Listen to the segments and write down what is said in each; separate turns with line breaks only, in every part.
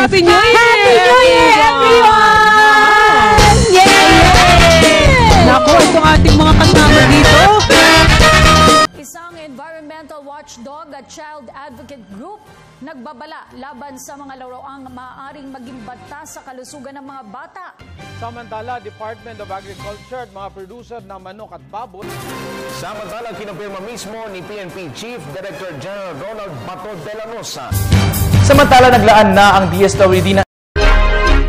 Happy New Year!
Happy New Year, everyone! Yay!
Naku, itong ating mga kasama dito.
Isang environmental watchdog at child advocate group nagbabala laban sa mga laruang maaaring maging banta sa kalusugan ng mga bata.
Samantala, Department of Agriculture at mga producer ng manok at baboy.
Samantala, kinumpirma mismo ni PNP Chief Director General Ronald Bato de la Rosa.
Samantala, naglaan na ang DSWD na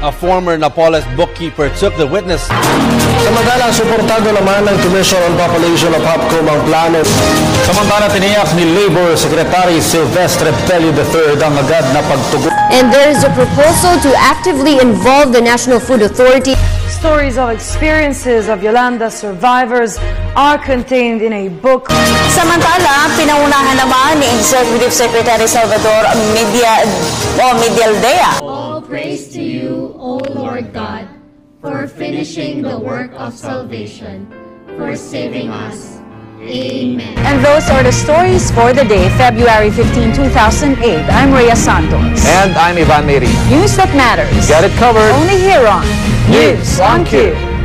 a former Napoles bookkeeper took the witness.
Samantala, suportado naman ng Commission on Population of HOPCOM ang plano. Samantala, tiniyak ni Labor Secretary Silvestre Pelio III ang agad na pagtugon.
And there is a proposal to actively involve the National Food Authority.
Stories of experiences of Yolanda survivors are contained in a book.
Samantala, pinangunahan naman ni Executive Secretary Salvador Medialdea.
All praise to you, O Lord God, for finishing the work of salvation, for saving us. Amen.
And those are the stories for the day, February 15, 2008. I'm Rhea Santos.
and I'm Ivan Meri.
News that matters.
Got it covered.
Only here on News on Cue.